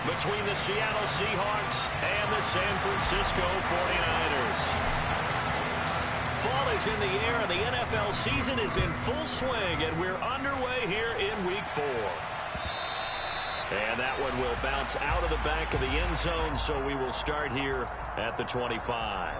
between the Seattle Seahawks and the San Francisco 49ers. Fall is in the air, and the NFL season is in full swing, and we're underway here in Week 4. And that one will bounce out of the back of the end zone, so we will start here at the 25.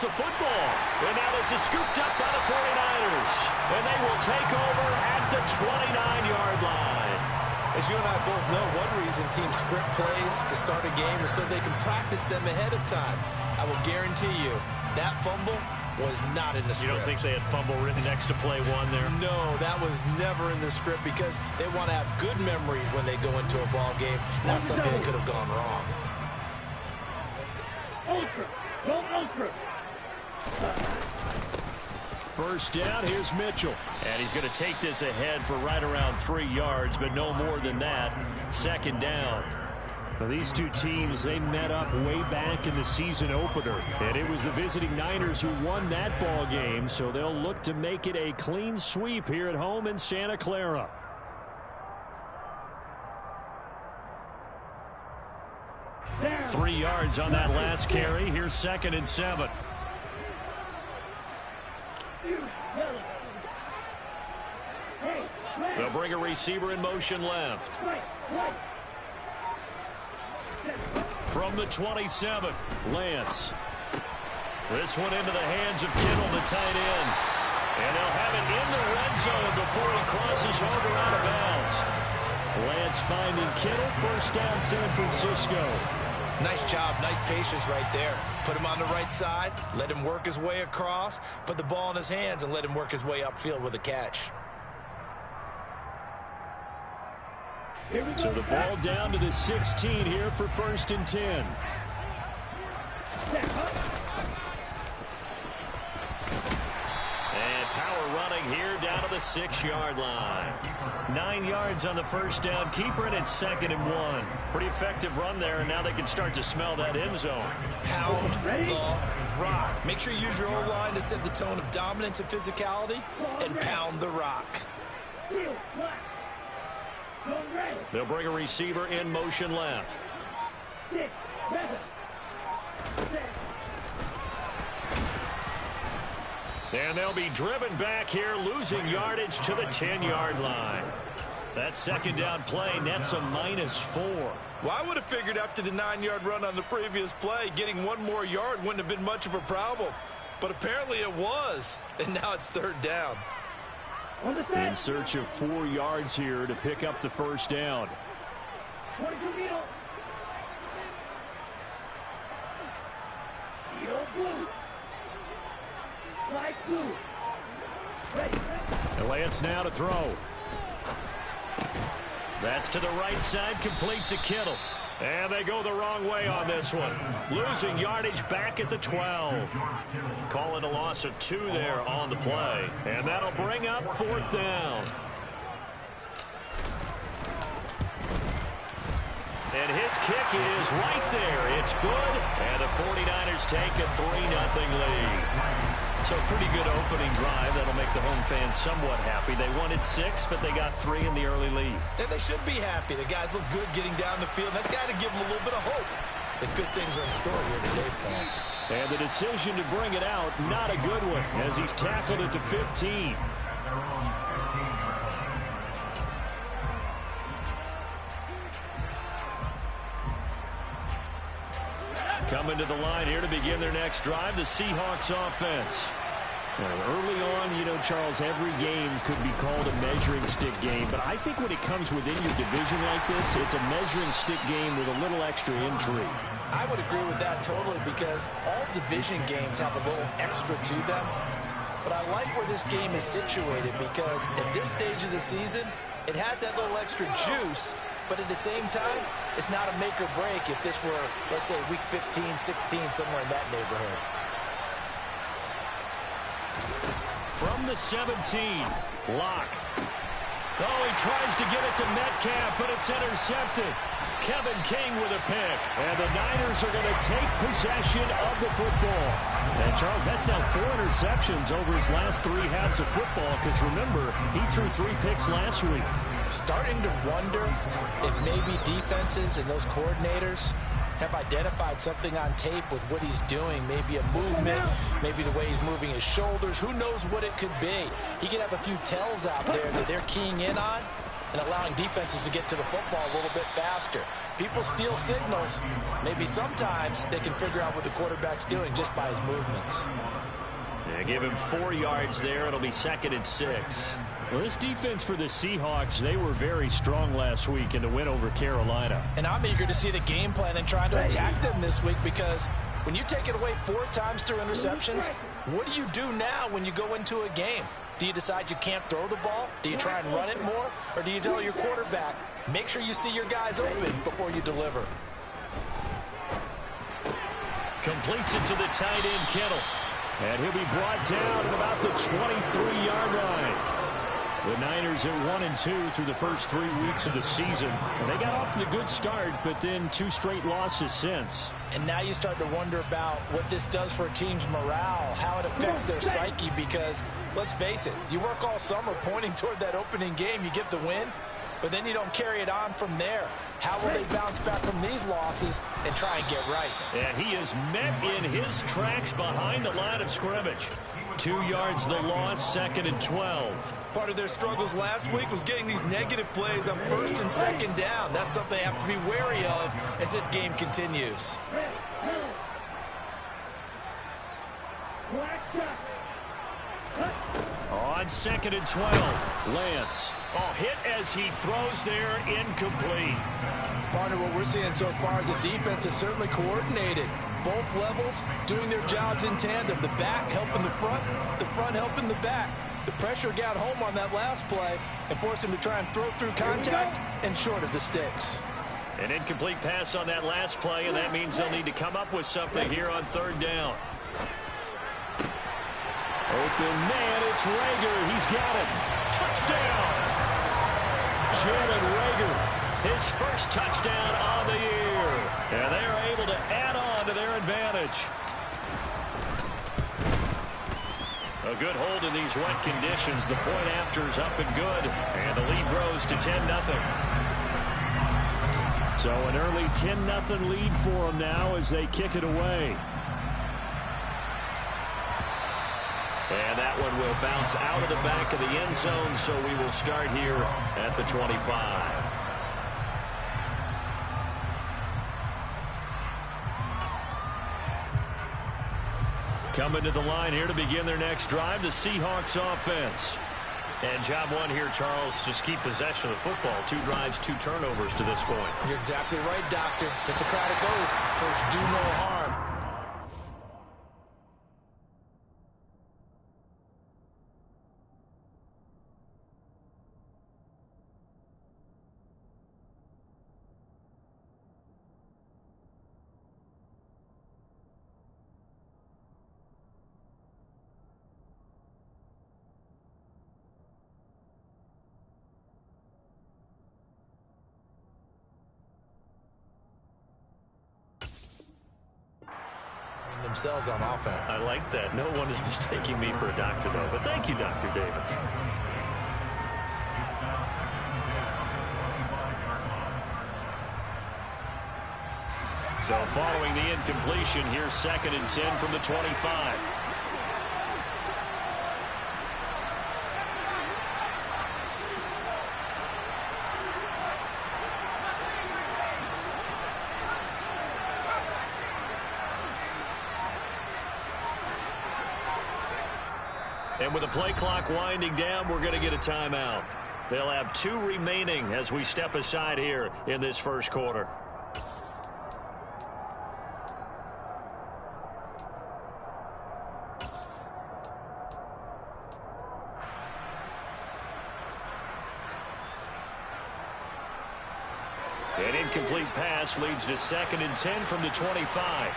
The football, and now this is scooped up by the 49ers, and they will take over at the 29-yard line. As you and I both know, one reason teams script plays to start a game is so they can practice them ahead of time. I will guarantee you that fumble was not in the script. You don't think they had fumble written next to play one there? No, that was never in the script because they want to have good memories when they go into a ball game, not something that could have gone wrong. Ultra, go ultra. First down, here's Mitchell. And he's going to take this ahead for right around 3 yards, but no more than that. Second down. Now, these two teams, they met up way back in the season opener. And it was the visiting Niners who won that ball game, so they'll look to make it a clean sweep here at home in Santa Clara. Down. 3 yards on that last carry. Here's 2nd and 7. They'll bring a receiver in motion left. From the 27, Lance. This one into the hands of Kittle, the tight end. And they'll have it in the red zone before he crosses over out of bounds. Lance finding Kittle, first down San Francisco. Nice job, nice patience right there. Put him on the right side, let him work his way across, put the ball in his hands, and let him work his way upfield with a catch. So the ball down to the 16 here for 1st and 10. And power running here down to the 6-yard line. 9 yards on the first down. Keeper, and it's 2nd and 1. Pretty effective run there, and now they can start to smell that end zone. Pound the rock. Make sure you use your O-line to set the tone of dominance and physicality, and pound the rock. They'll bring a receiver in motion left. And they'll be driven back here, losing yardage to the 10-yard line. That second down play nets a -4. Well, I would have figured after the 9-yard run on the previous play, getting one more yard wouldn't have been much of a problem. But apparently it was, and now it's 3rd down. In search of 4 yards here to pick up the first down. And Lance now to throw. That's to the right side, complete to Kittle. And they go the wrong way on this one. Losing yardage back at the 12. Call it a loss of 2 there on the play. And that'll bring up 4th down. And his kick is right there. It's good. And the 49ers take a 3-0 lead. So pretty good opening drive. That'll make the home fans somewhat happy. They wanted 6, but they got 3 in the early lead. And they should be happy. The guys look good getting down the field. That's got to give them a little bit of hope that good things are in store here today for them. And the decision to bring it out, not a good one, as he's tackled it to 15. Coming to the line here to begin their next drive, the Seahawks offense. Early on, you know, Charles, every game could be called a measuring stick game, but I think when it comes within your division like this, it's a measuring stick game with a little extra intrigue. I would agree with that totally because all division games have a little extra to them. But I like where this game is situated because at this stage of the season, it has that little extra juice But at the same time, it's not a make or break if this were, let's say, week 15, 16, somewhere in that neighborhood. From the 17, Locke. Oh, he tries to get it to Metcalf, but it's intercepted. Kevin King with a pick. And the Niners are going to take possession of the football. And, Charles, that's now 4 interceptions over his last 3 halves of football, because, remember, he threw 3 picks last week. Starting to wonder if maybe defenses and those coordinators have identified something on tape with what he's doing. Maybe a movement, maybe the way he's moving his shoulders. Who knows what it could be? He could have a few tells out there that they're keying in on and allowing defenses to get to the football a little bit faster. People steal signals. Maybe sometimes they can figure out what the quarterback's doing just by his movements. Yeah, give him 4 yards there. It'll be 2nd and 6. Well, this defense for the Seahawks, they were very strong last week in the win over Carolina. And I'm eager to see the game plan and trying to attack them this week, because when you take it away 4 times through interceptions, what do you do now when you go into a game? Do you decide you can't throw the ball? Do you try and run it more? Or do you tell your quarterback, make sure you see your guys open before you deliver? Completes it to the tight end, Kittle. And he'll be brought down at about the 23-yard line. The Niners at 1-2 through the first 3 weeks of the season. And they got off to a good start, but then 2 straight losses since. And now you start to wonder about what this does for a team's morale, how it affects their psyche, because, let's face it, you work all summer pointing toward that opening game, you get the win, but then you don't carry it on from there. How will they bounce back from these losses and try and get right? And he is met in his tracks behind the line of scrimmage. 2 yards the loss, 2nd and 12. Part of their struggles last week was getting these negative plays on 1st and 2nd down. That's something they have to be wary of as this game continues. On 2nd and 12, Lance. Oh, hit as he throws there, incomplete. Partner, what we're seeing so far is a defense that's certainly coordinated. Both levels doing their jobs in tandem. The back helping the front helping the back. The pressure got home on that last play and forced him to try and throw through contact and short of the sticks. An incomplete pass on that last play, and that means they'll need to come up with something here on 3rd down. Open man, it's Reagor. He's got it. Touchdown! Jalen Reagor, his first touchdown on the year. And they're able to add on to their advantage. A good hold in these wet conditions. The point after is up and good. And the lead grows to 10-0. So an early 10-0 lead for them now as they kick it away. And that one will bounce out of the back of the end zone, so we will start here at the 25. Coming to the line here to begin their next drive, the Seahawks offense. And job one here, Charles, just keep possession of the football. 2 drives, 2 turnovers to this point. You're exactly right, Doctor. Hippocratic oath. First, do no harm. Themselves on offense. I like that. No one is mistaking me for a doctor, though. But thank you, Dr. Davis. So following the incompletion, here's 2nd and 10 from the 25. And with the play clock winding down, we're going to get a timeout. They'll have 2 remaining as we step aside here in this first quarter. An incomplete pass leads to 2nd and 10 from the 25.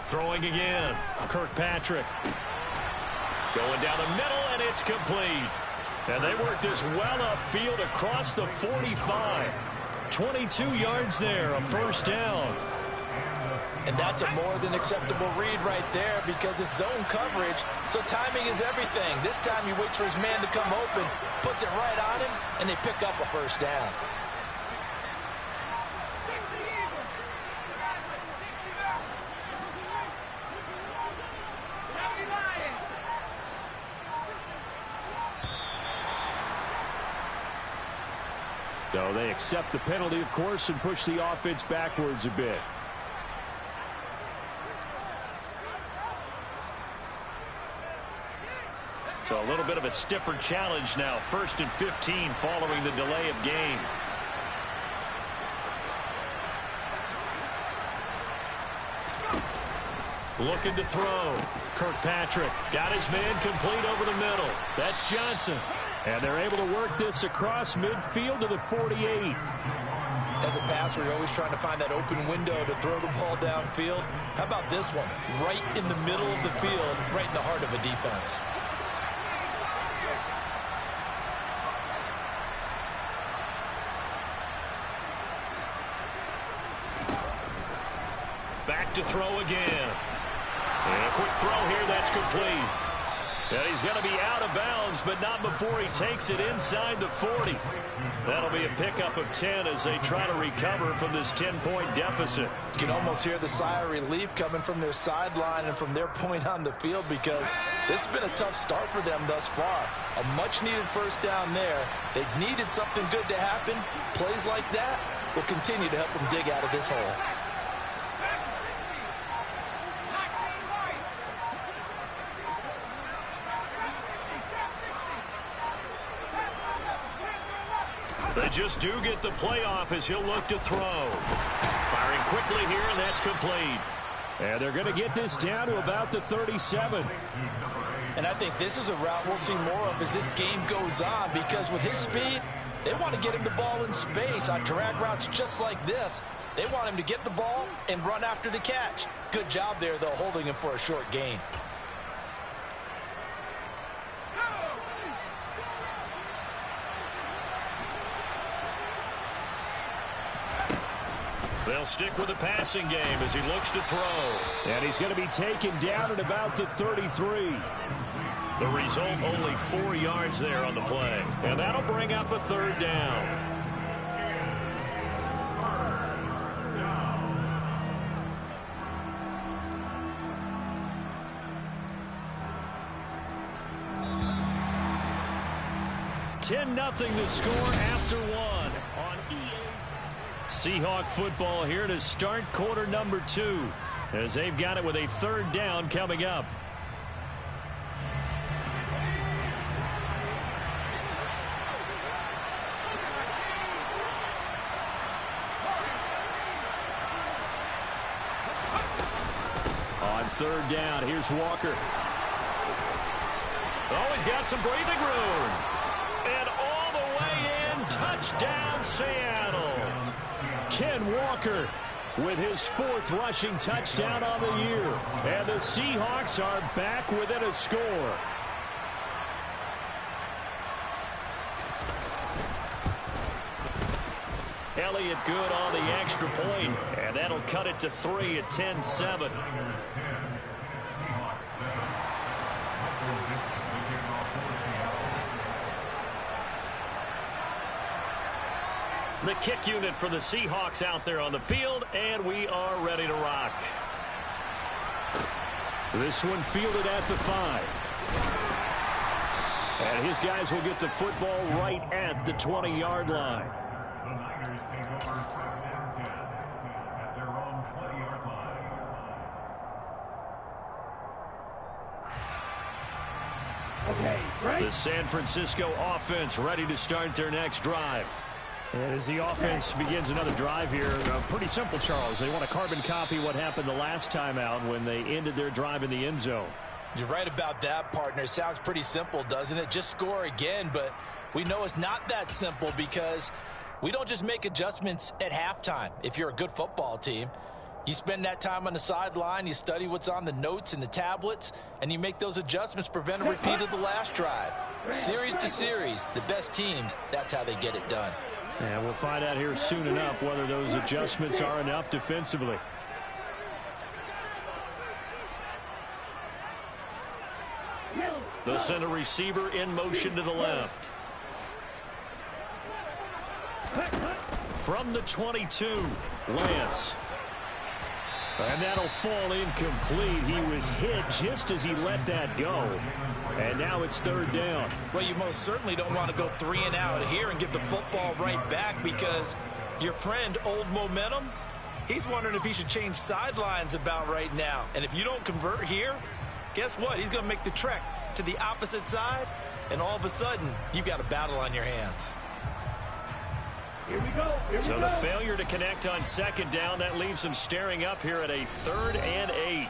Throwing again. Kirkpatrick. Going down the middle, and it's complete. And they work this well upfield across the 45. 22 yards there, a first down. And that's a more than acceptable read right there because it's zone coverage, so timing is everything. This time he waits for his man to come open, puts it right on him, and they pick up a first down. So they accept the penalty, of course, and push the offense backwards a bit. So a little bit of a stiffer challenge now. 1st and 15 following the delay of game. Looking to throw. Kirkpatrick got his man complete over the middle. That's Johnson. And they're able to work this across midfield to the 48. As a passer, you're always trying to find that open window to throw the ball downfield. How about this one? Right in the middle of the field, right in the heart of a defense. Back to throw again. And a quick throw here, that's complete. And he's going to be out of bounds, but not before he takes it inside the 40. That'll be a pickup of 10 as they try to recover from this 10-point deficit. You can almost hear the sigh of relief coming from their sideline and from their point on the field because this has been a tough start for them thus far. A much-needed first down there. They needed something good to happen. Plays like that will continue to help them dig out of this hole. They just do get the playoff as he'll look to throw. Firing quickly here, and that's complete. And they're going to get this down to about the 37. And I think this is a route we'll see more of as this game goes on because with his speed, they want to get him the ball in space on drag routes just like this. They want him to get the ball and run after the catch. Good job there, though, holding him for a short gain. They'll stick with the passing game as he looks to throw. And he's going to be taken down at about the 33. The result, only 4 yards there on the play. And that'll bring up a third down. Nothing to score after one on EA. Seahawk football here to start quarter number 2 as they've got it with a third down coming up. On third down, here's Walker. Oh, he's got some breathing room. And all the way in, touchdown Seattle. Ken Walker with his 4th rushing touchdown on the year. And the Seahawks are back within a score. Elliott good on the extra point, and that'll cut it to 3 at 10-7. The kick unit for the Seahawks out there on the field, and we are ready to rock. This one fielded at the 5. And his guys will get the football right at the 20-yard line. Okay, right. The San Francisco offense ready to start their next drive. And as the offense begins another drive here, pretty simple, Charles. They want to carbon copy what happened the last time out when they ended their drive in the end zone. You're right about that, partner. Sounds pretty simple, doesn't it? Just score again, but we know it's not that simple because we don't just make adjustments at halftime. If you're a good football team, you spend that time on the sideline, you study what's on the notes and the tablets, and you make those adjustments, prevent a repeat of the last drive. Series to series, the best teams, that's how they get it done. And we'll find out here soon enough whether those adjustments are enough defensively. They'll send a receiver in motion to the left. From the 22, Lance. And that'll fall incomplete. He was hit just as he let that go. And now it's third down. Well, you most certainly don't want to go 3 and out here and give the football right back because your friend, Old Momentum, he's wondering if he should change sidelines about right now. And if you don't convert here, guess what? He's going to make the trek to the opposite side, and all of a sudden, you've got a battle on your hands. Here we go. So the failure to connect on second down, that leaves them staring up here at a 3rd and 8.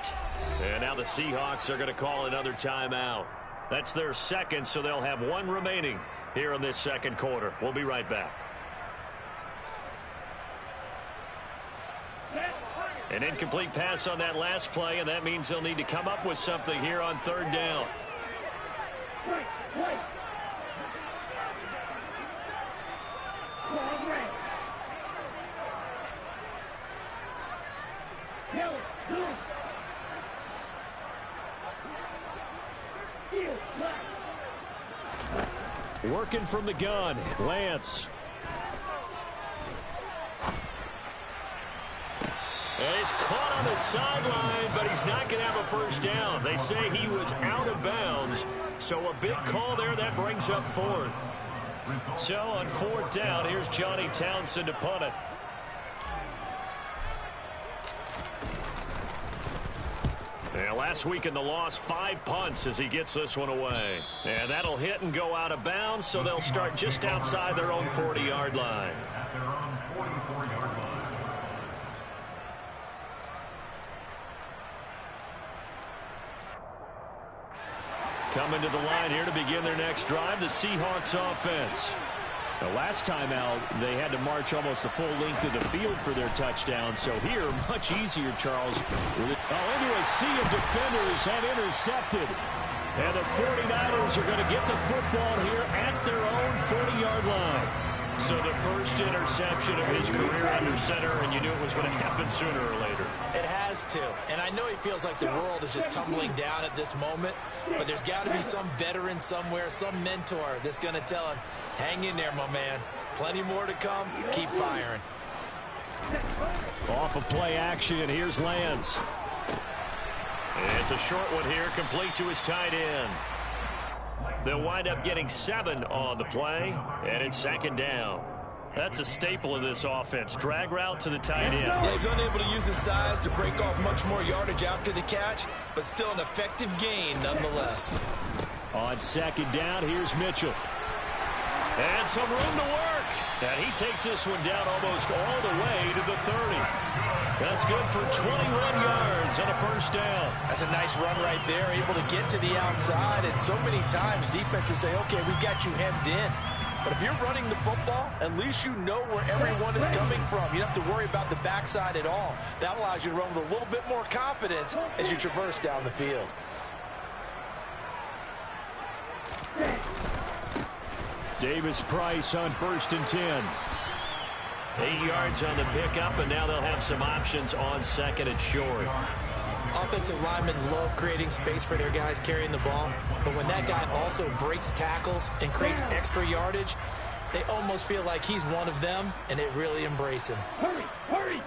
And now the Seahawks are going to call another timeout. That's their second, so they'll have 1 remaining here in this second quarter. We'll be right back. An incomplete pass on that last play, and that means they'll need to come up with something here on 3rd down. Right. Working from the gun, Lance. And he's caught on the sideline, but he's not going to have a first down. They say he was out of bounds, so a big call there that brings up 4th. So on 4th down, here's Johnny Townsend to punt it. And last week in the loss, 5 punts as he gets this one away. And that'll hit and go out of bounds, so they'll start just outside their own 40-yard line. Coming to the line here to begin their next drive, the Seahawks offense. The last time out, they had to march almost the full length of the field for their touchdown. So here, much easier, Charles. Into a sea of defenders and intercepted. And the 49ers are going to get the football here at their own 40-yard line. So the first interception of his career under center, and you knew it was going to happen sooner or later. It has to. And I know he feels like the world is just tumbling down at this moment, but there's got to be some veteran somewhere, some mentor that's going to tell him, hang in there, my man. Plenty more to come. Keep firing. Off of play action, here's Lance. It's a short one here, complete to his tight end. They'll wind up getting 7 on the play, and it's 2nd down. That's a staple of this offense. Drag route to the tight end. Yeah, he's unable to use his size to break off much more yardage after the catch, but still an effective gain nonetheless. On 2nd down, here's Mitchell. And some room to work. And he takes this one down almost all the way to the 30. That's good for 21 yards and a first down. That's a nice run right there, able to get to the outside. And so many times defenses say, okay, we've got you hemmed in. But if you're running the football, at least you know where everyone is coming from. You don't have to worry about the backside at all. That allows you to run with a little bit more confidence as you traverse down the field. Davis-Price on 1st and 10. 8 yards on the pickup, and now they'll have some options on 2nd and short. Offensive linemen love creating space for their guys carrying the ball, but when that guy also breaks tackles and creates extra yardage, they almost feel like he's one of them, and they really embrace him. Hurry, hurry!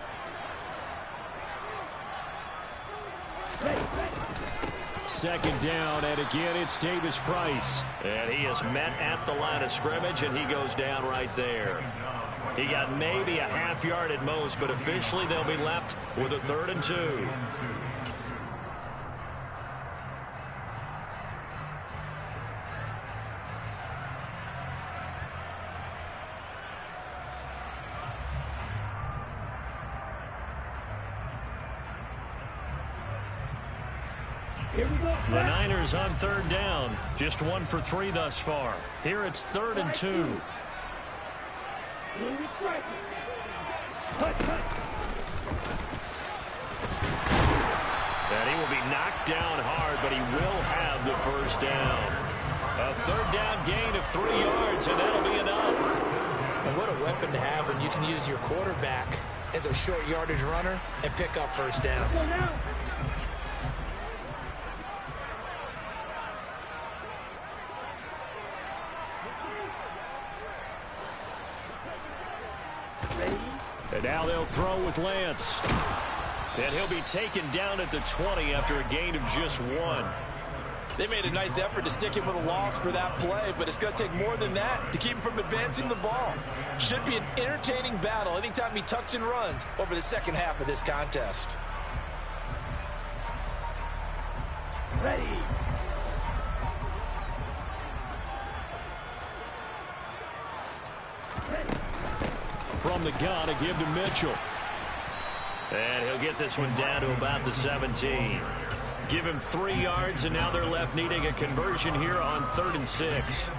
2nd down, and again it's Davis-Price. And he is met at the line of scrimmage, and he goes down right there. He got maybe a half yard at most, but officially they'll be left with a 3rd and 2. Here we go. The Niners on third down. Just 1 for 3 thus far. Here it's 3rd and 2. And he will be knocked down hard, but he will have the first down. A 3rd down gain of 3 yards, and that'll be enough. And what a weapon to have when you can use your quarterback as a short yardage runner and pick up first downs. And now they'll throw with Lance. And he'll be taken down at the 20 after a gain of just 1. They made a nice effort to stick him with a loss for that play, but it's going to take more than that to keep him from advancing the ball. Should be an entertaining battle anytime he tucks and runs over the second half of this contest. Ready. From the gun, a give to Mitchell. And he'll get this one down to about the 17. Give him 3 yards, and now they're left needing a conversion here on 3rd and 6.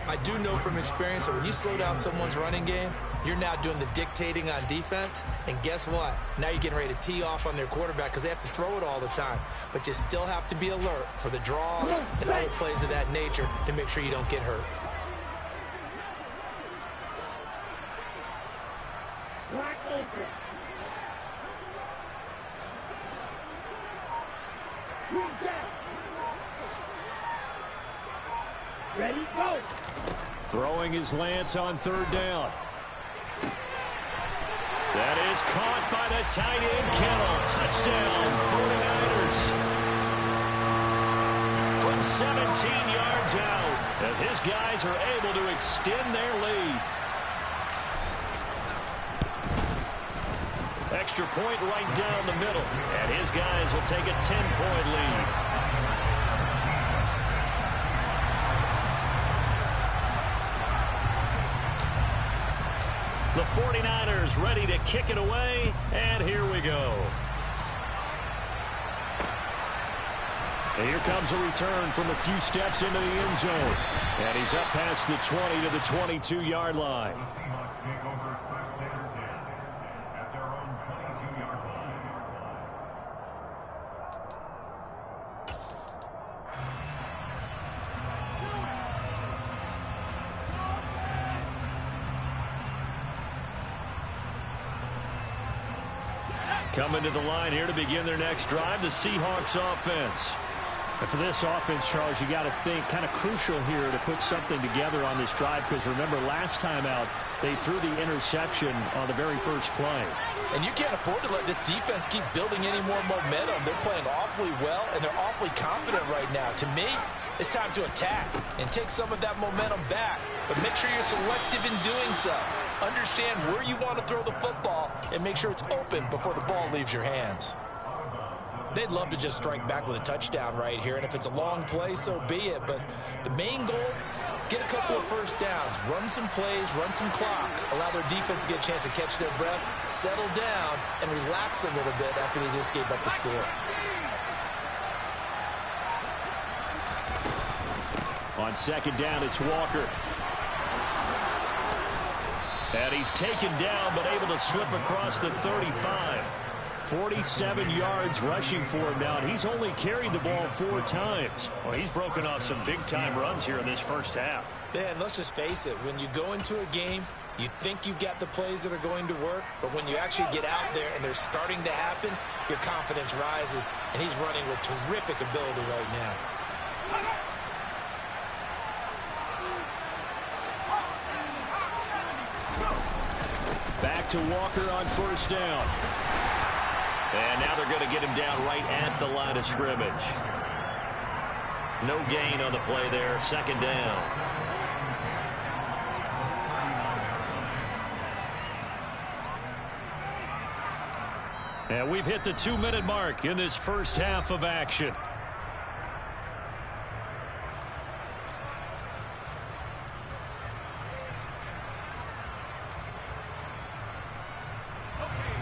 I do know from experience that when you slow down someone's running game, you're now doing the dictating on defense. And guess what? Now you're getting ready to tee off on their quarterback because they have to throw it all the time. But you still have to be alert for the draws and other plays of that nature to make sure you don't get hurt. Black open. Ready, go. Throwing his Lance on 3rd down. That is caught by the tight end, Kittle. Touchdown, 49ers. From 17 yards out, as his guys are able to extend their lead. Extra point right down the middle, and his guys will take a 10-point lead. The 49ers ready to kick it away, and here we go. And here comes a return from a few steps into the end zone. And he's up past the 20 to the 22-yard line. Coming to the line here to begin their next drive, the Seahawks offense. And for this offense, Charles, you got to think kind of crucial here to put something together on this drive, because remember last time out they threw the interception on the very first play. And you can't afford to let this defense keep building any more momentum. They're playing awfully well, and they're awfully confident right now. To me, it's time to attack and take some of that momentum back, but make sure you're selective in doing so. Understand where you want to throw the football and make sure it's open before the ball leaves your hands. They'd love to just strike back with a touchdown right here, and if it's a long play, so be it. But the main goal, get a couple of first downs, run some plays, run some clock, allow their defense to get a chance to catch their breath, settle down, and relax a little bit after they just gave up the score. On 2nd down, it's Walker. And he's taken down, but able to slip across the 35. 47 yards rushing for him now, and he's only carried the ball 4 times. Well, he's broken off some big-time runs here in this first half. Yeah, and let's just face it, when you go into a game, you think you've got the plays that are going to work, but when you actually get out there and they're starting to happen, your confidence rises, and he's running with terrific ability right now. Back to Walker on 1st down. And now they're going to get him down right at the line of scrimmage. No gain on the play there. 2nd down. And we've hit the 2-minute mark in this first half of action.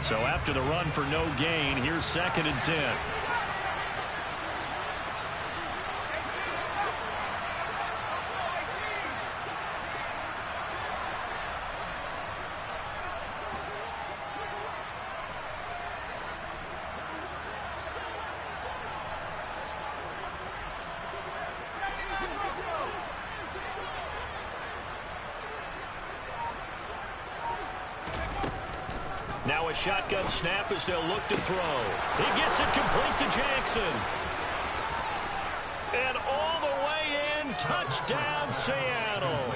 So after the run for no gain, here's 2nd and 10. Now a shotgun snap as they'll look to throw. He gets it complete to Jackson. And all the way in, touchdown Seattle.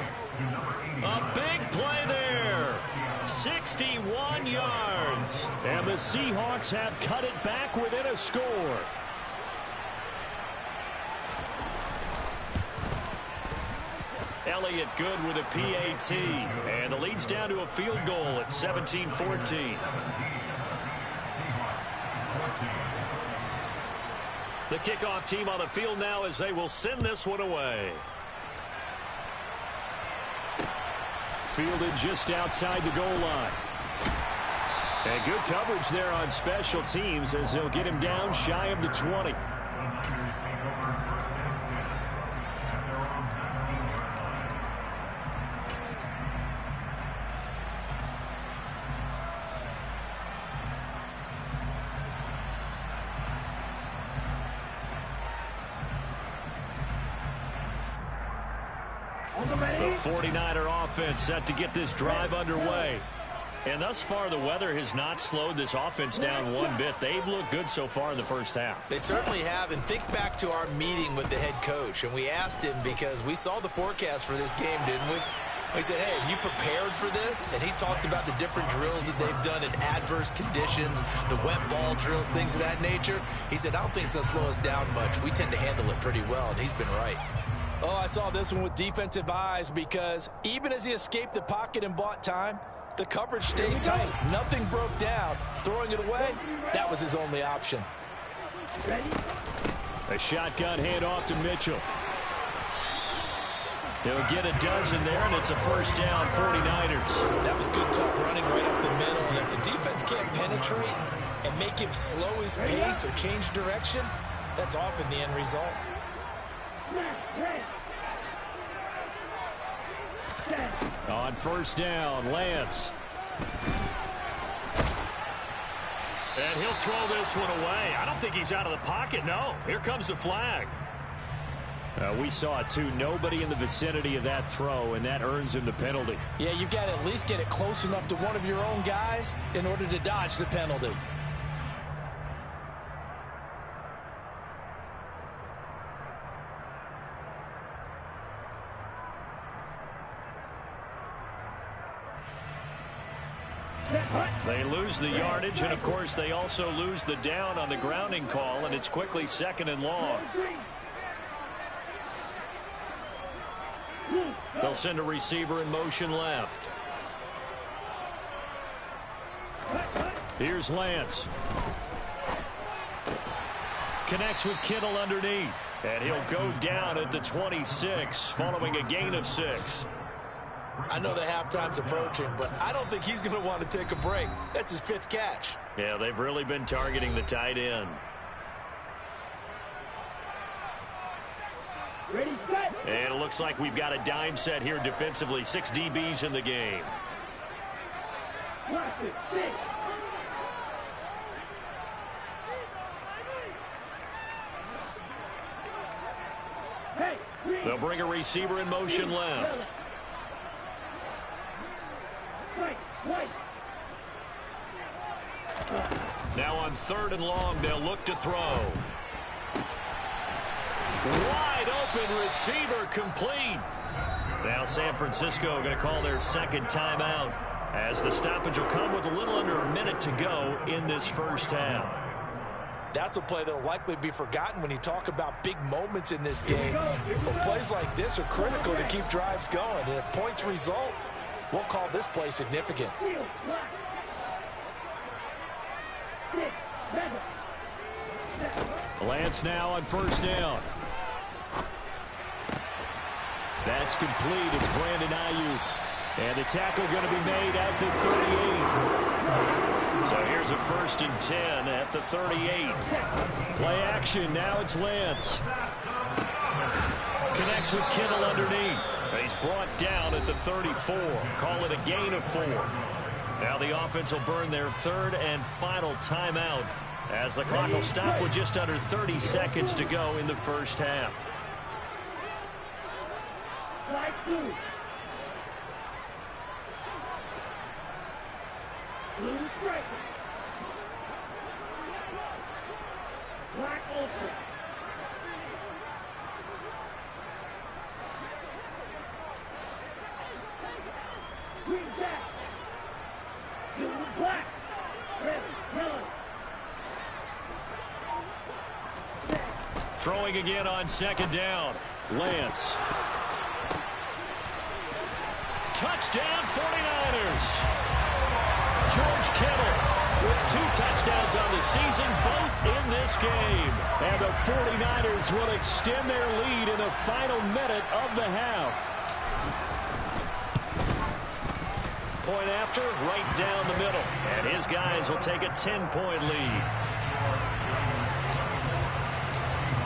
A big play there. 61 yards. And the Seahawks have cut it back within a score. Elliott good with a PAT. And the lead's down to a field goal at 17-14. The kickoff team on the field now as they will send this one away. Fielded just outside the goal line. And good coverage there on special teams as they'll get him down shy of the 20. The 49er offense set to get this drive underway. And thus far, the weather has not slowed this offense down one bit. They've looked good so far in the first half. They certainly have. And think back to our meeting with the head coach. And we asked him because we saw the forecast for this game, didn't we? We said, hey, have you prepared for this? And he talked about the different drills that they've done in adverse conditions, the wet ball drills, things of that nature. He said, I don't think it's going to slow us down much. We tend to handle it pretty well, and he's been right. Oh, I saw this one with defensive eyes because even as he escaped the pocket and bought time, the coverage stayed tight. Nothing broke down. Throwing it away, that was his only option. A shotgun handoff to Mitchell. He'll get a dozen there, and it's a first down, 49ers. That was good, tough running right up the middle. And if the defense can't penetrate and make him slow his pace or change direction, that's often the end result. On first down, Lance. And he'll throw this one away. I don't think he's out of the pocket, no. Here comes the flag. We saw it too. Nobody in the vicinity of that throw, and that earns him the penalty. Yeah, you've got to at least get it close enough to one of your own guys in order to dodge the penalty. They lose the yardage, and of course they also lose the down on the grounding call, and it's quickly second and long. They'll send a receiver in motion left. Here's Lance. Connects with Kittle underneath, and he'll go down at the 26 following a gain of 6. I know the halftime's approaching, but I don't think he's going to want to take a break. That's his 5th catch. Yeah, they've really been targeting the tight end. Ready, set. And it looks like we've got a dime set here defensively. 6 DBs in the game. Watch it, 6. Hey, 3. They'll bring a receiver in motion left. Right, right. Now on 3rd and long, they'll look to throw. Wide open receiver complete. Now San Francisco going to call their 2nd timeout as the stoppage will come with a little under a minute to go in this first half. That's a play that will likely be forgotten when you talk about big moments in this game. But plays like this are critical to keep drives going. And if points result, we'll call this play significant. 6, 7. Lance now on first down. That's complete. It's Brandon Ayuk. And the tackle going to be made at the 38. So here's a 1st and 10 at the 38. Play action. Now it's Lance. Connects with Kittle underneath. He's brought down at the 34. Call it a gain of 4. Now the offense will burn their 3rd and final timeout as the clock will stop with just under 30 seconds to go in the first half. Right, 2. Blue striker. Wilson. Green Jack. Silver Black. Red Yellow. Throwing again on second down. Lance. Touchdown 49ers. George Kittle with 2 touchdowns on the season, both in this game. And the 49ers will extend their lead in the final minute of the half. Point after, right down the middle. And his guys will take a 10-point lead.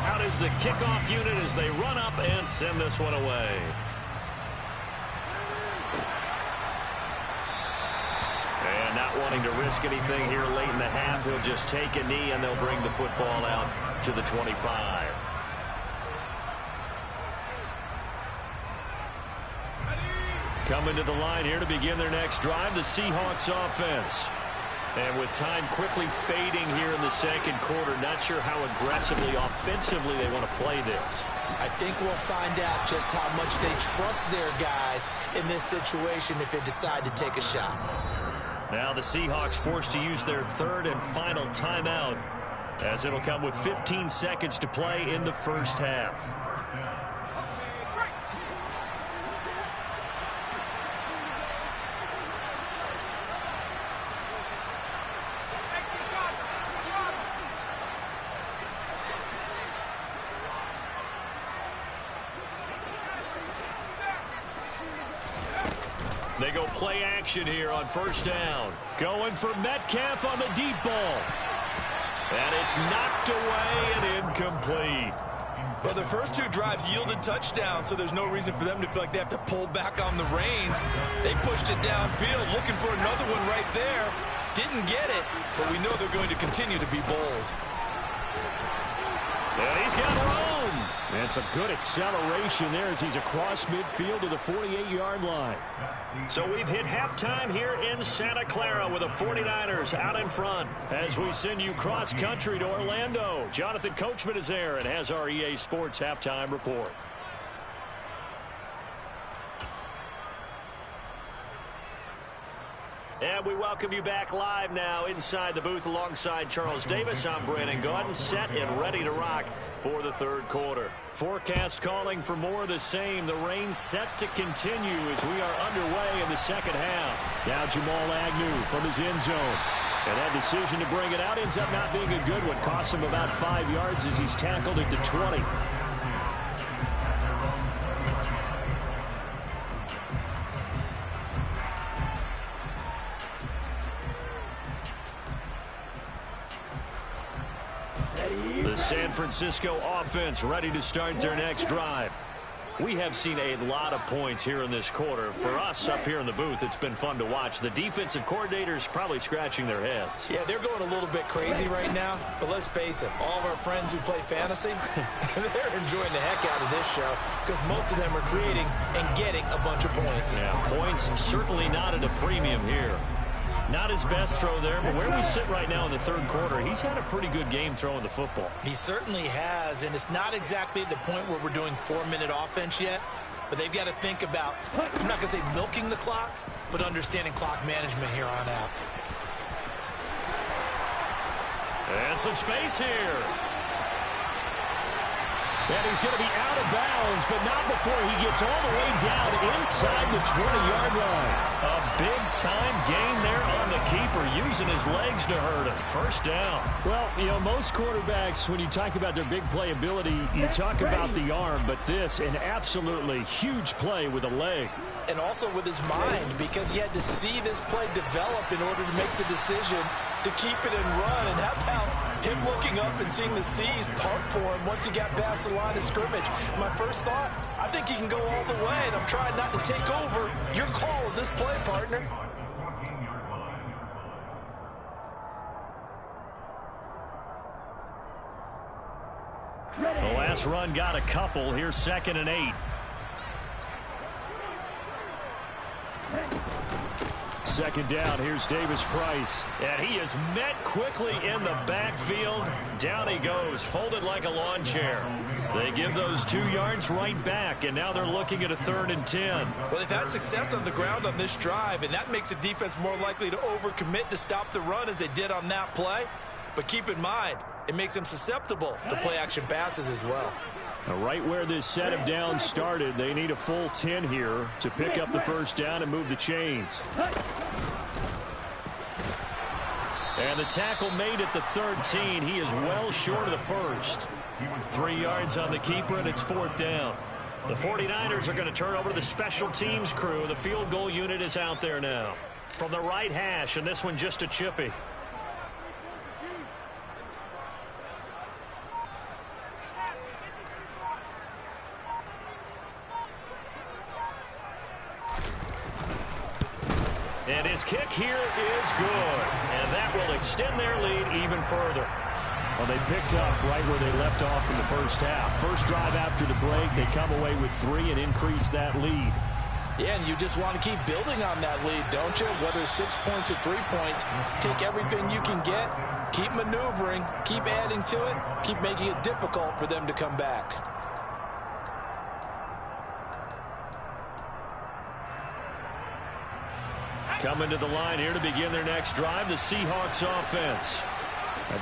Out is the kickoff unit as they run up and send this one away. And not wanting to risk anything here late in the half, he'll just take a knee and they'll bring the football out to the 25. Coming to the line here to begin their next drive, the Seahawks offense. And with time quickly fading here in the second quarter, not sure how aggressively, offensively they want to play this. I think we'll find out just how much they trust their guys in this situation if they decide to take a shot. Now the Seahawks forced to use their third and final timeout, as it'll come with 15 seconds to play in the first half. They go play action here on first down. Going for Metcalf on the deep ball. And it's knocked away and incomplete. Well, the first 2 drives yielded touchdowns, so there's no reason for them to feel like they have to pull back on the reins. They pushed it downfield, looking for another one right there. Didn't get it, but we know they're going to continue to be bold. And he's got room. And some good acceleration there as he's across midfield to the 48-yard line. So we've hit halftime here in Santa Clara with the 49ers out in front. As we send you cross-country to Orlando, Jonathan Coachman is there and has our EA Sports halftime report. And we welcome you back live now inside the booth alongside Charles Davis. I'm Brandon Gaudin, set and ready to rock for the third quarter. Forecast calling for more of the same. The rain set to continue as we are underway in the second half. Now Jamal Agnew from his end zone. And that decision to bring it out ends up not being a good one. Cost him about 5 yards as he's tackled at the 20. The San Francisco offense ready to start their next drive. We have seen a lot of points here in this quarter. For us up here in the booth, it's been fun to watch. The defensive coordinators probably scratching their heads. Yeah, they're going a little bit crazy right now, but let's face it, all of our friends who play fantasy, they're enjoying the heck out of this show because most of them are creating and getting a bunch of points. Yeah, points certainly not at a premium here. Not his best throw there, but where we sit right now in the third quarter, he's had a pretty good game throwing the football. He certainly has, and it's not exactly the point where we're doing 4-minute offense yet, but they've got to think about, I'm not going to say milking the clock, but understanding clock management here on out. And some space here. And he's going to be out of bounds, but not before he gets all the way down inside the 20-yard line. A big-time gain there on the keeper, using his legs to hurt him. First down. Well, you know, most quarterbacks, when you talk about their big playability, you talk about the arm, but this, an absolutely huge play with a leg. And also with his mind, because he had to see this play develop in order to make the decision to keep it and run. And how about him looking up and seeing the seas part for him once he got past the line of scrimmage? My first thought, I think he can go all the way, and I'm trying not to take over. Your call of this play, partner. The last run got a couple. Here's 2nd and 8. Second down, here's Davis Price. And he is met quickly in the backfield. Down he goes, folded like a lawn chair. They give those 2 yards right back, and now they're looking at a 3rd and 10. Well, they've had success on the ground on this drive, and that makes the defense more likely to overcommit to stop the run as they did on that play. But keep in mind, it makes them susceptible to play-action passes as well. Right where this set of downs started, they need a full 10 here to pick up the first down and move the chains. And the tackle made at the 13. He is well short of the first. 3 yards on the keeper, and it's 4th down. The 49ers are going to turn over to the special teams crew. The field goal unit is out there now. From the right hash, and this one just a chippy. And his kick here is good. And that will extend their lead even further. Well, they picked up right where they left off in the first half. First drive after the break, they come away with 3 and increase that lead. Yeah, and you just want to keep building on that lead, don't you? Whether it's 6 points or 3 points, take everything you can get, keep maneuvering, keep adding to it, keep making it difficult for them to come back. Coming to the line here to begin their next drive, the Seahawks offense.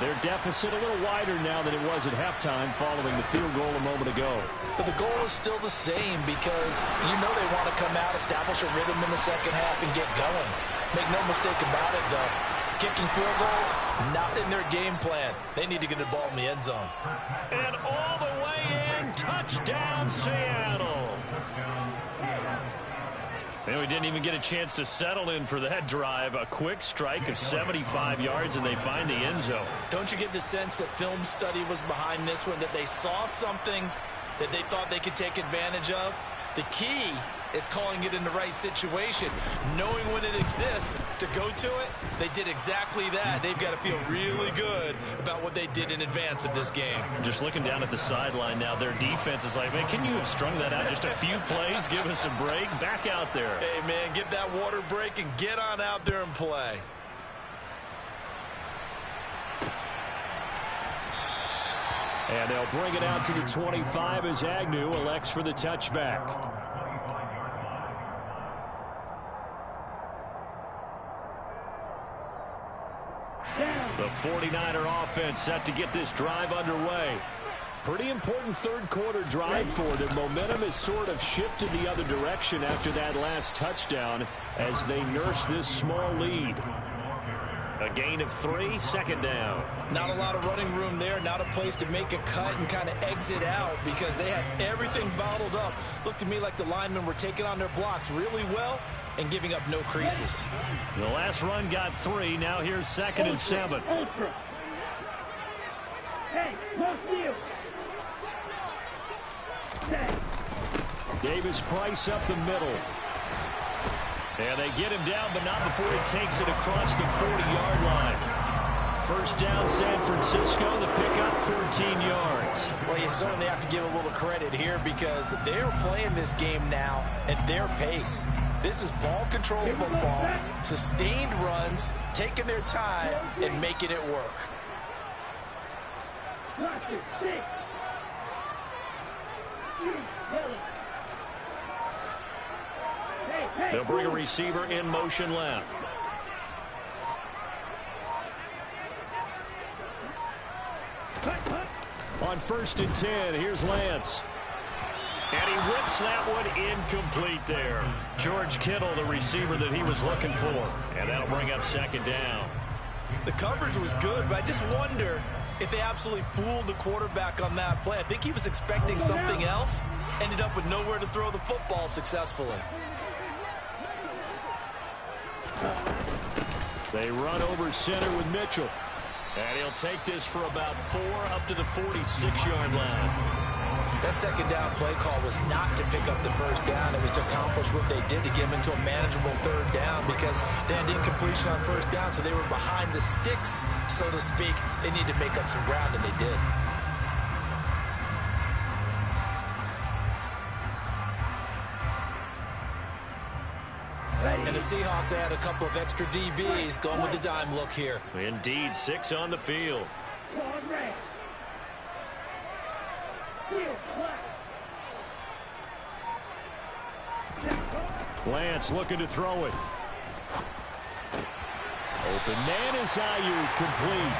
Their deficit a little wider now than it was at halftime following the field goal a moment ago. But the goal is still the same because you know they want to come out, establish a rhythm in the second half, and get going. Make no mistake about it, though. Kicking field goals, not in their game plan. They need to get the ball in the end zone. And all the way in, touchdown Seattle. And we didn't even get a chance to settle in for that drive. A quick strike of 75 yards, and they find the end zone. Don't you get the sense that film study was behind this one, that they saw something that they thought they could take advantage of? The key is calling it in the right situation, knowing when it exists to go to it. They did exactly that. They've got to feel really good about what they did in advance of this game. Just looking down at the sideline now, their defense is like, man, can you have strung that out just a few plays? Give us a break. Back out there. Hey, man, give that water break and get on out there and play. And they'll bring it out to the 25 as Agnew elects for the touchback. The 49er offense set to get this drive underway. Pretty important third quarter drive for them. Momentum has sort of shifted the other direction after that last touchdown as they nurse this small lead. A gain of 3, 2nd down. Not a lot of running room there, not a place to make a cut and kind of exit out because they had everything bottled up. Looked to me like the linemen were taking on their blocks really well and giving up no creases. The last run got 3. Now here's 2nd and 7. Ultra. Hey, close to you. Hey. Davis Price up the middle. And they get him down, but not before he takes it across the 40-yard line. First down, San Francisco. The pickup, 14 yards. Well, you certainly have to give a little credit here because they're playing this game now at their pace. This is ball control football, sustained runs, taking their time, and making it work. They'll bring a receiver in motion left. On 1st and 10, here's Lance. And he whips that one incomplete there. George Kittle, the receiver that he was looking for. And that'll bring up 2nd down. The coverage was good, but I just wonder if they absolutely fooled the quarterback on that play. I think he was expecting something else. Ended up with nowhere to throw the football successfully. They run over center with Mitchell. And he'll take this for about 4 up to the 46-yard line. That 2nd down play call was not to pick up the first down. It was to accomplish what they did to get them into a manageable 3rd down because they had incompletion on 1st down, so they were behind the sticks, so to speak. They needed to make up some ground, and they did. And the the Seahawks add a couple of extra DBs, going with the dime look here. Indeed, 6 on the field. Lance looking to throw it. Open man is Ayuk, complete.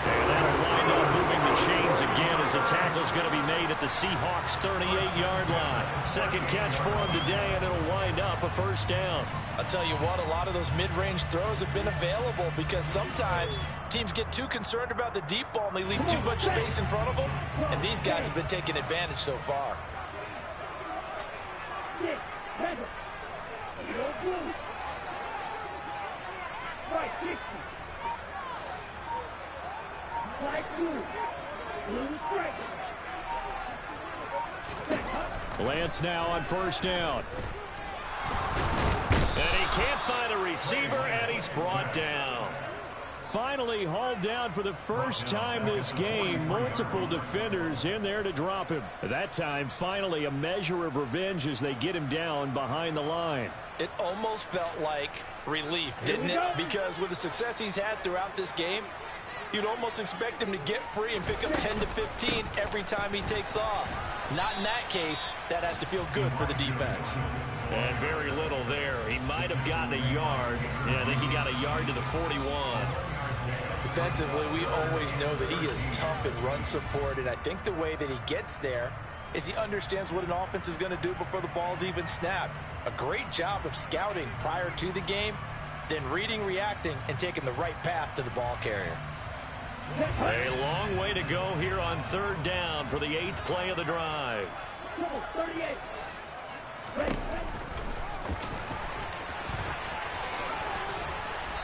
And that'll wind up moving the chains again as a tackle's going to be made at the Seahawks' 38-yard line. Second catch for him today, and it'll wind up a first down. I'll tell you what, a lot of those mid-range throws have been available because sometimes teams get too concerned about the deep ball and they leave too much space in front of them. And these guys have been taking advantage so far. Lance now on first down. And he can't find a receiver, and he's brought down. Finally hauled down for the first time this game. Multiple defenders in there to drop him. That time, finally, a measure of revenge as they get him down behind the line. It almost felt like relief, didn't it? Because with the success he's had throughout this game, you'd almost expect him to get free and pick up 10 to 15 every time he takes off. Not in that case. That has to feel good for the defense. And very little there. He might have gotten a yard. Yeah, I think he got a yard to the 41. Defensively, we always know that he is tough in run support, and I think the way that he gets there is he understands what an offense is going to do before the ball's even snapped. A great job of scouting prior to the game, then reading, reacting, and taking the right path to the ball carrier. A long way to go here on third down for the 8th play of the drive. 38. Ready.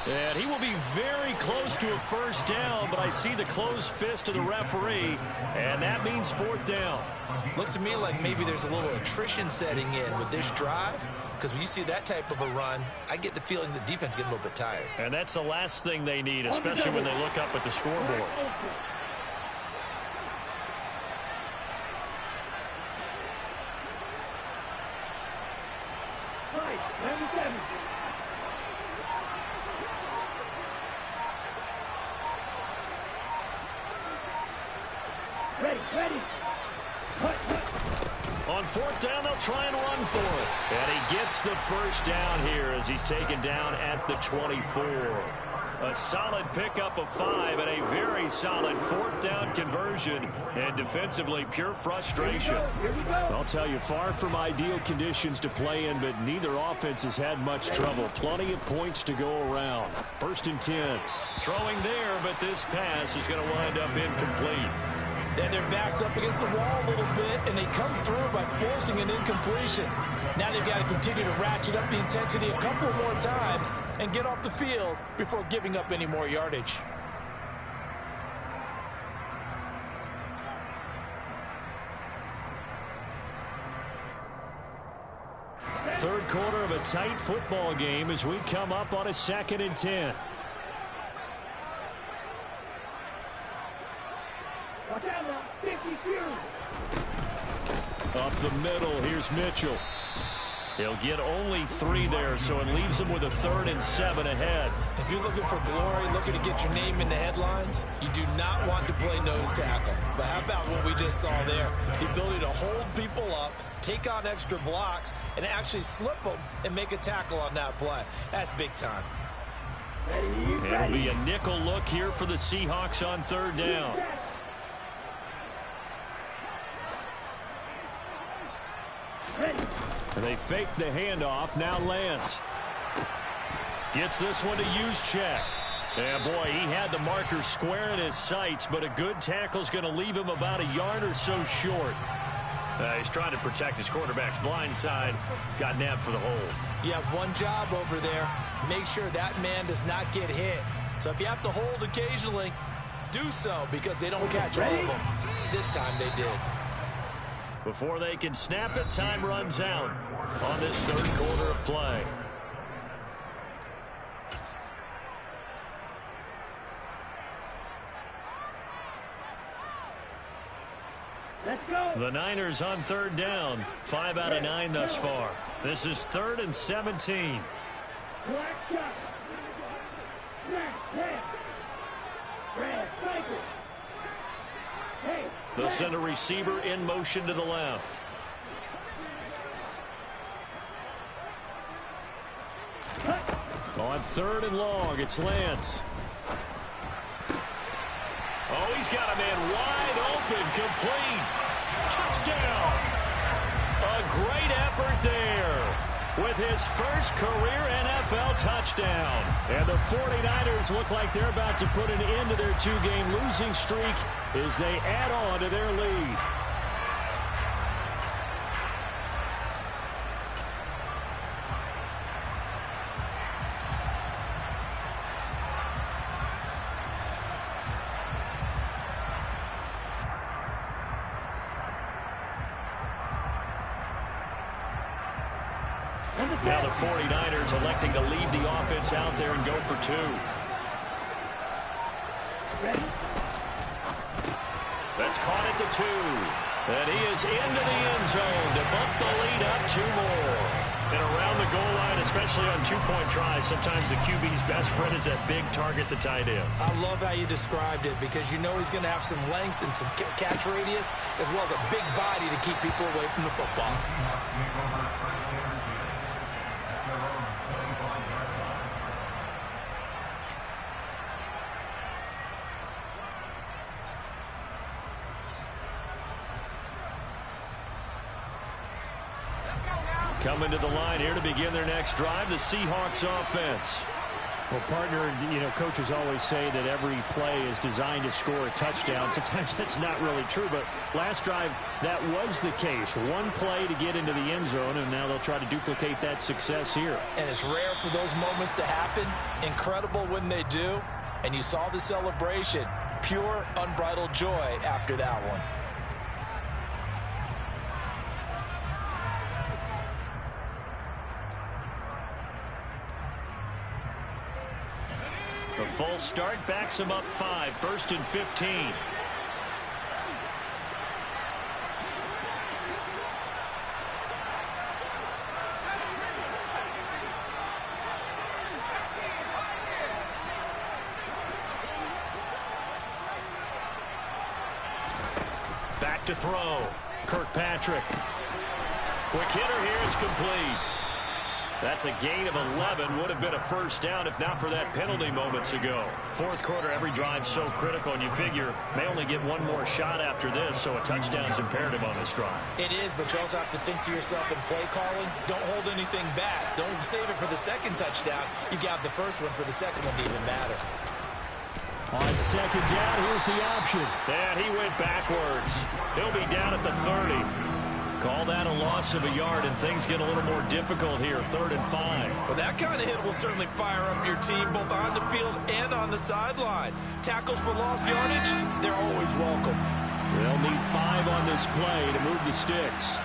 And he will be very close to a first down, but I see the closed fist of the referee, and that means 4th down. Looks to me like maybe there's a little attrition setting in with this drive, because when you see that type of a run, I get the feeling the defense getting a little bit tired. And that's the last thing they need, especially when they look up at the scoreboard. Ready. On 4th down, they'll try and run for it. And he gets the first down here as he's taken down at the 24. A solid pickup of 5 and a very solid 4th down conversion. And defensively, pure frustration. I'll tell you, far from ideal conditions to play in, but neither offense has had much trouble. Plenty of points to go around. 1st and 10. Throwing there, but this pass is going to wind up incomplete. Then their back's up against the wall a little bit, and they come through by forcing an incompletion. Now they've got to continue to ratchet up the intensity a couple more times and get off the field before giving up any more yardage. Third quarter of a tight football game as we come up on a 2nd and 10. Watch out now. 52. Up the middle, here's Mitchell. He'll get only 3 there, so it leaves him with a 3rd and 7 ahead. If you're looking for glory, looking to get your name in the headlines, you do not want to play nose tackle. But how about what we just saw there? The ability to hold people up, take on extra blocks, and actually slip them and make a tackle on that play. That's big time. It'll be a nickel look here for the Seahawks on 3rd down. And they fake the handoff. Now Lance gets this one to Juszczyk. And boy, he had the marker square in his sights, but a good tackle's going to leave him about a yard or so short. He's trying to protect his quarterback's blind side. Got nabbed for the hold. You have one job over there. Make sure that man does not get hit. So if you have to hold occasionally, do so, because they don't catch all of them. This time they did. Before they can snap it, time runs out on this 3rd quarter of play. Let's go. The Niners on 3rd down. 5 out of 9 thus far. This is 3rd and 17. Black shot. Smash. Red. Red. Cycle. Hey. They'll send a receiver in motion to the left. On 3rd and long, it's Lance. Oh, he's got a man wide open, complete. Touchdown. A great effort there with his first career NFL touchdown. And the 49ers look like they're about to put an end to their 2-game losing streak as they add on to their lead. Now the 49ers electing to leave the offense out there and go for 2. That's caught at the 2. And he is into the end zone to bump the lead up 2 more. And around the goal line, especially on 2-point tries, sometimes the QB's best friend is that big target, the tight end. I love how you described it because you know he's going to have some length and some catch radius as well as a big body to keep people away from the football. Coming to the line here to begin their next drive, the Seahawks offense. Well, partner, coaches always say that every play is designed to score a touchdown. Sometimes that's not really true, but last drive, that was the case. One play to get into the end zone, and now they'll try to duplicate that success here. And it's rare for those moments to happen. Incredible when they do. And you saw the celebration. Pure, unbridled joy after that one. The false start backs him up 5, 1st and 15. Back to throw. Kirkpatrick. Quick hitter here is complete. That's a gain of 11. Would have been a first down if not for that penalty moments ago. 4th quarter, every drive so critical, and you figure may only get one more shot after this, so a touchdown's imperative on this drive. It is, but you also have to think to yourself in play calling, don't hold anything back. Don't save it for the second touchdown. You got the first one for the second one to even matter. On 2nd down, here's the option. And he went backwards. He'll be down at the 30. Call that a loss of a yard, and things get a little more difficult here, 3rd and 5. Well, that kind of hit will certainly fire up your team both on the field and on the sideline. Tackles for lost yardage, they're always welcome. They'll need 5 on this play to move the sticks.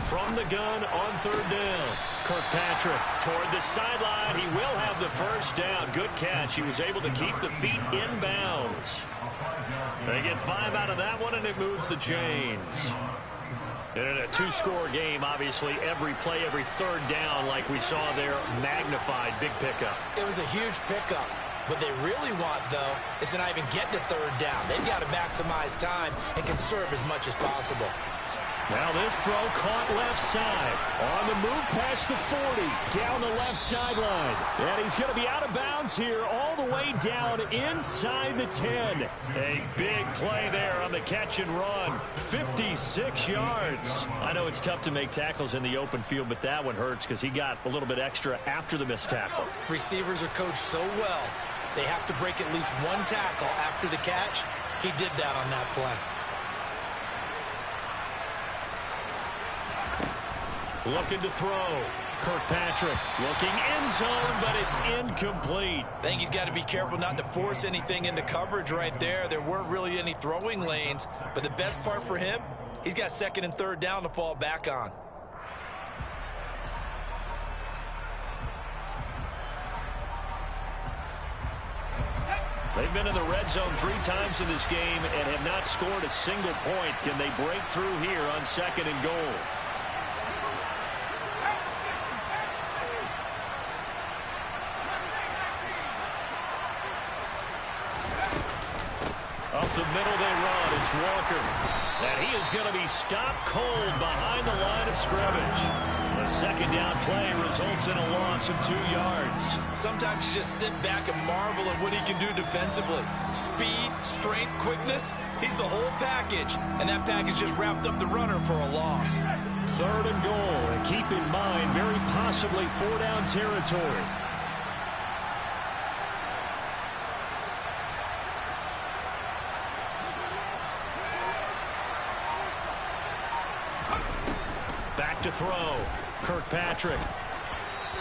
From the gun on 3rd down. Kirkpatrick toward the sideline. He will have the first down. Good catch. He was able to keep the feet in bounds. They get 5 out of that one, and it moves the chains. And in a 2-score game, obviously, every play, every 3rd down, like we saw there, magnified. Big pickup. It was a huge pickup. What they really want, though, is to not even get to 3rd down. They've got to maximize time and conserve as much as possible. Now this throw caught left side. On the move past the 40. Down the left sideline. And he's going to be out of bounds here all the way down inside the 10. A big play there on the catch and run. 56 yards. I know it's tough to make tackles in the open field, but that one hurts because he got a little bit extra after the missed tackle. Receivers are coached so well. They have to break at least one tackle after the catch. He did that on that play. Looking to throw. Kirkpatrick looking end zone, but it's incomplete. I think he's got to be careful not to force anything into coverage right there. There weren't really any throwing lanes, but the best part for him, he's got 2nd and 3rd down to fall back on. They've been in the red zone 3 times in this game and have not scored a single point. Can they break through here on 2nd and goal? Up the middle they run. It's Walker. And he is going to be stopped cold behind the line of scrimmage. The 2nd down play results in a loss of 2 yards. Sometimes you just sit back and marvel at what he can do defensively. Speed, strength, quickness. He's the whole package. And that package just wrapped up the runner for a loss. 3rd and goal. And keep in mind, very possibly 4-down territory. Back to throw. Kirkpatrick.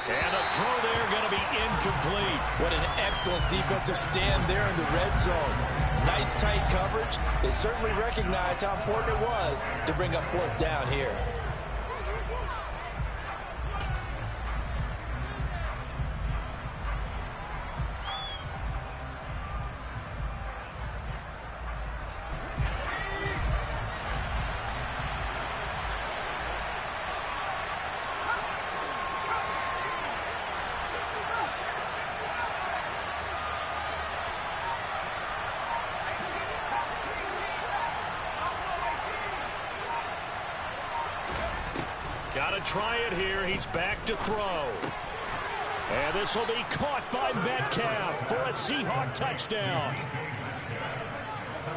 And a throw there going to be incomplete. What an excellent defensive stand there in the red zone. Nice tight coverage. They certainly recognized how important it was to bring up 4th down here. Got to try it here. He's back to throw. And this will be caught by Metcalf for a Seahawk touchdown.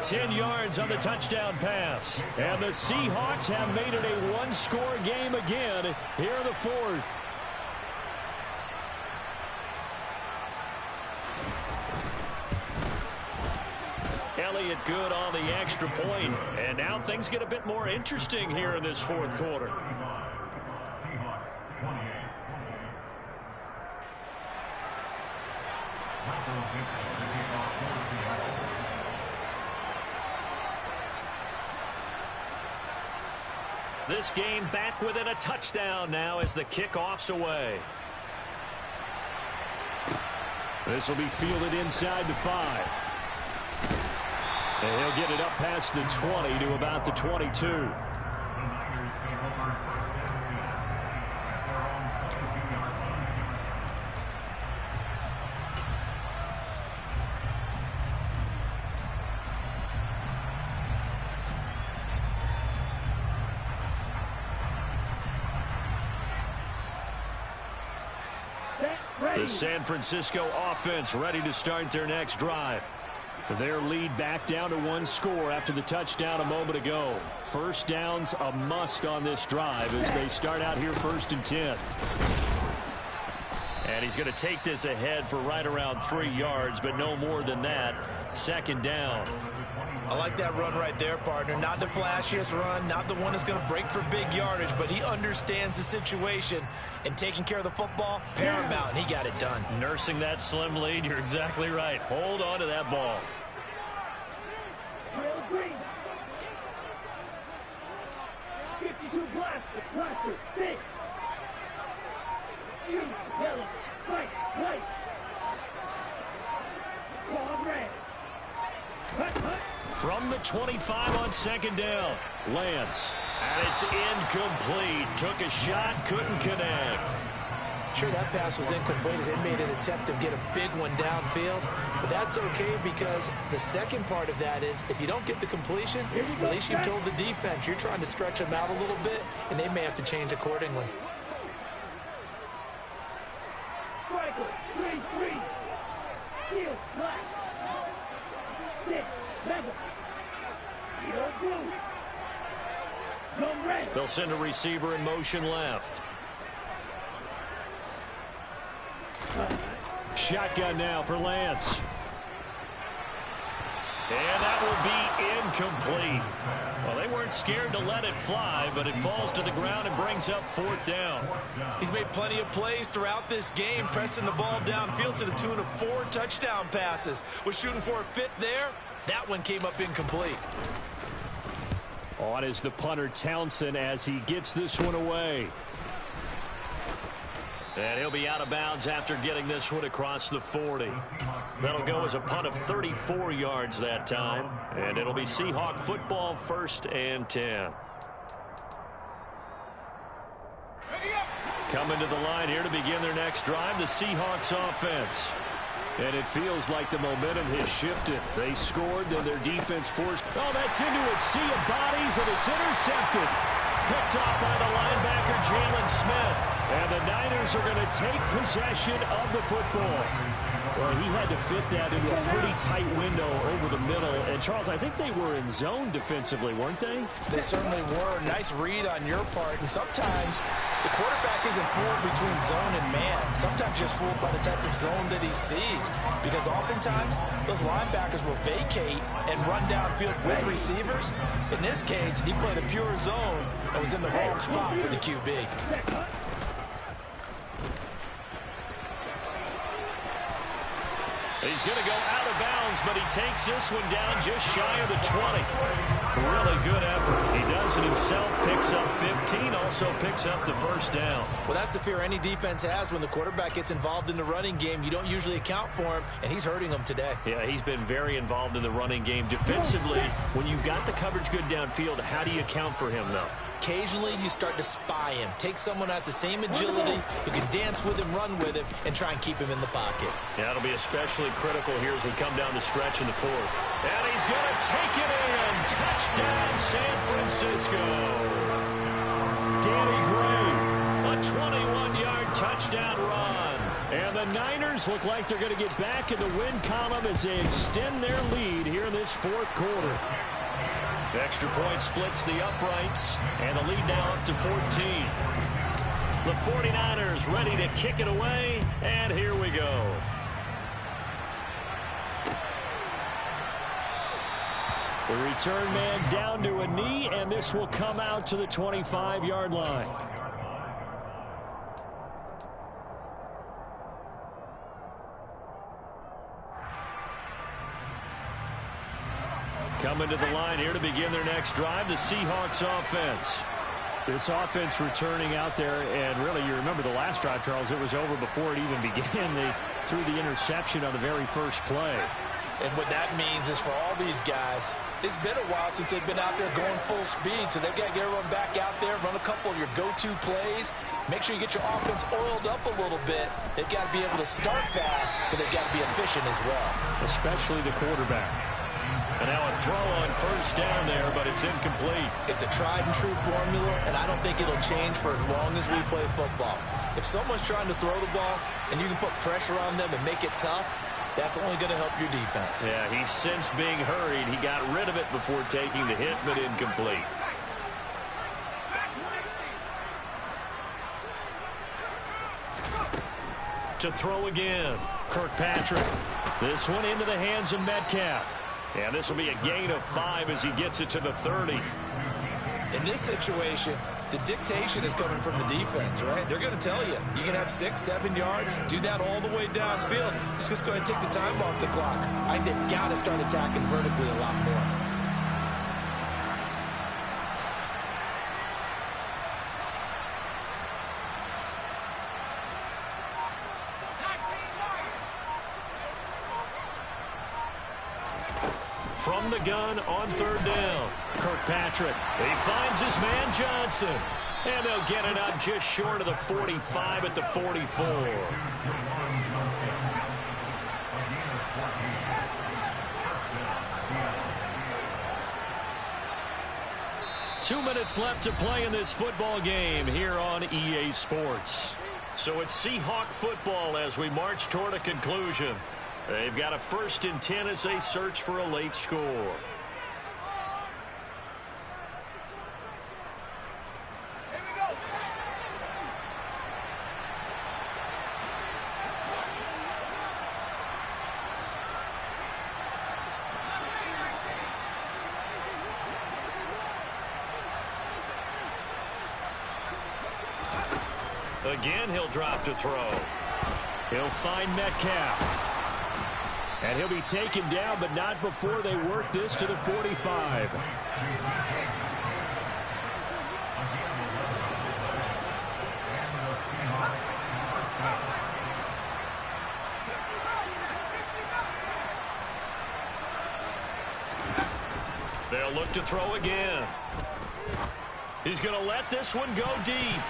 10 yards on the touchdown pass. And the Seahawks have made it a 1-score game again here in the 4th. Elliott good on the extra point. And now things get a bit more interesting here in this 4th quarter. This game back within a touchdown now as the kickoff's away. This will be fielded inside the 5. And he'll get it up past the 20 to about the 22. The San Francisco offense ready to start their next drive. Their lead back down to 1 score after the touchdown a moment ago. 1st down's a must on this drive as they start out here 1st and 10. And he's going to take this ahead for right around 3 yards, but no more than that. 2nd down. I like that run right there, partner. Not the flashiest run, not the one that's going to break for big yardage, but he understands the situation, and taking care of the football, paramount, and he got it done. Nursing that slim lead, you're exactly right. Hold on to that ball. Trail green. 52 blocks. Cluster. 6. Yellow. White. Ball red. Hut. From the 25 on 2nd down. Lance. And it's incomplete. Took a shot, couldn't connect. Sure, that pass was incomplete as they made an attempt to get a big one downfield. But that's okay because the second part of that is if you don't get the completion, at least you've told the defense you're trying to stretch them out a little bit, and they may have to change accordingly. Striker. 3-3. Field. Black. 6. 7. Field blue. Come red. They'll send a receiver in motion left. Shotgun now for Lance. And that will be incomplete. Well, they weren't scared to let it fly, but it falls to the ground and brings up 4th down. He's made plenty of plays throughout this game, pressing the ball downfield to the tune of 4 touchdown passes. Was shooting for a 5th there. That one came up incomplete. On is the punter Townsend as he gets this one away. And he'll be out of bounds after getting this one across the 40. That'll go as a punt of 34 yards that time. And it'll be Seahawk football, 1st and 10. Coming to the line here to begin their next drive, the Seahawks offense. And it feels like the momentum has shifted. They scored, then their defense forced. Oh, that's into a sea of bodies, and it's intercepted. Picked off by the linebacker, Jalen Smith. And the Niners are going to take possession of the football. Well, he had to fit that into a pretty tight window over the middle. And, Charles, I think they were in zone defensively, weren't they? They certainly were. Nice read on your part. And sometimes the quarterback isn't fooled between zone and man. Sometimes just fooled by the type of zone that he sees. Because oftentimes, those linebackers will vacate and run downfield with receivers. In this case, he played a pure zone and was in the wrong spot for the QB. He's going to go out of bounds, but he takes this one down just shy of the 20. Really good effort. He does it himself, picks up 15, also picks up the 1st down. Well, that's the fear any defense has when the quarterback gets involved in the running game. You don't usually account for him, and he's hurting them today. Yeah, he's been very involved in the running game. Defensively, when you've got the coverage good downfield, how do you account for him, though? Occasionally, you start to spy him. Take someone that's the same agility, who can dance with him, run with him, and try and keep him in the pocket. Yeah, it'll be especially critical here as we come down the stretch in the 4th. And he's going to take it in. Touchdown, San Francisco. Danny Gray, a 21-yard touchdown run. And the Niners look like they're going to get back in the win column as they extend their lead here in this 4th quarter. Extra point splits the uprights, and the lead now up to 14. The 49ers ready to kick it away, and here we go. The return man down to a knee, and this will come out to the 25-yard line. Coming to the line here to begin their next drive, the Seahawks offense. This offense returning out there, and really, you remember the last drive, Charles, it was over before it even began. They threw the interception on the very first play. And what that means is for all these guys, it's been a while since they've been out there going full speed, so they've got to get everyone back out there, run a couple of your go-to plays, make sure you get your offense oiled up a little bit. They've got to be able to start fast, but they've got to be efficient as well. Especially the quarterback. And now a throw on 1st down there, but it's incomplete. It's a tried-and-true formula, and I don't think it'll change for as long as we play football. If someone's trying to throw the ball and you can put pressure on them and make it tough, that's only going to help your defense. Yeah, he's since being hurried. He got rid of it before taking the hit, but incomplete. To throw again, Kirkpatrick. This one into the hands of Metcalf. And this will be a gain of 5 as he gets it to the 30. In this situation, the dictation is coming from the defense, right? They're going to tell you, you can have 6, 7 yards, do that all the way downfield. Let's just go ahead and take the time off the clock. I think they've got to start attacking vertically a lot more. From the gun on 3rd down, Kirkpatrick. He finds his man Johnson. And they'll get it up just short of the 45 at the 44. Two minutes left to play in this football game here on EA Sports. So it's Seahawk football as we march toward a conclusion. They've got a 1st and 10 as they search for a late score. Again, he'll drop to throw. He'll find Metcalf. And he'll be taken down, but not before they work this to the 45. They'll look to throw again. He's going to let this one go deep.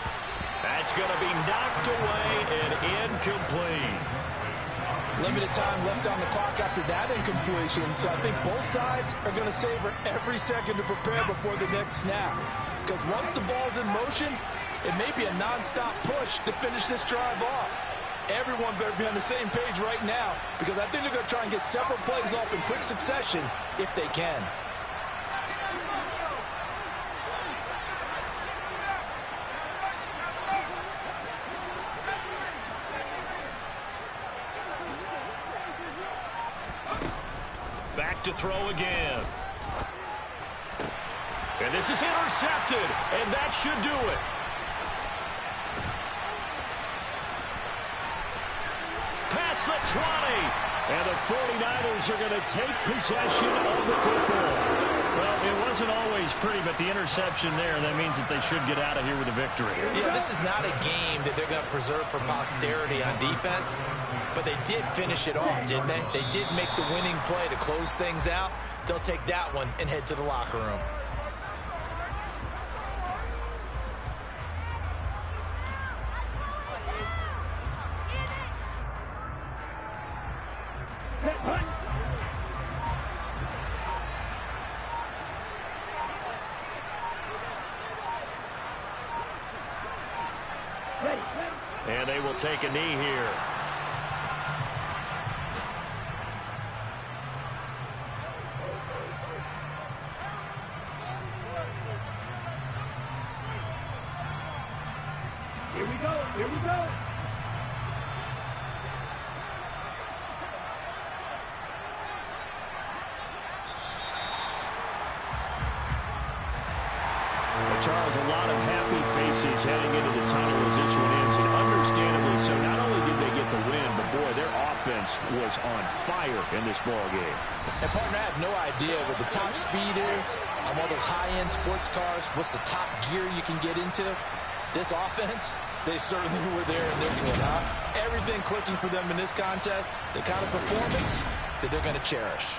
That's going to be knocked away and incomplete. Limited time left on the clock after that incompletion, so I think both sides are going to savor every second to prepare before the next snap. Because once the ball's in motion, it may be a non-stop push to finish this drive off. Everyone better be on the same page right now, because I think they're going to try and get several plays off in quick succession if they can. Back to throw again. And this is intercepted, and that should do it. Past the 20. And the 49ers are going to take possession of the football. Well, it wasn't always pretty, but the interception there, that means that they should get out of here with a victory. Yeah, this is not a game that they're going to preserve for posterity on defense, but they did finish it off, didn't they? They did make the winning play to close things out. They'll take that one and head to the locker room. And they will take a knee here. Here we go. Here we go. Charles, a lot of happy faces heading into the tunnel as this one ends, and understandably so. Not only did they get the win, but boy, their offense was on fire in this ball game. And partner, I have no idea what the top speed is on one of those high-end sports cars. What's the top gear you can get into? This offense, they certainly were there in this one, huh? Everything clicking for them in this contest, the kind of performance that they're going to cherish.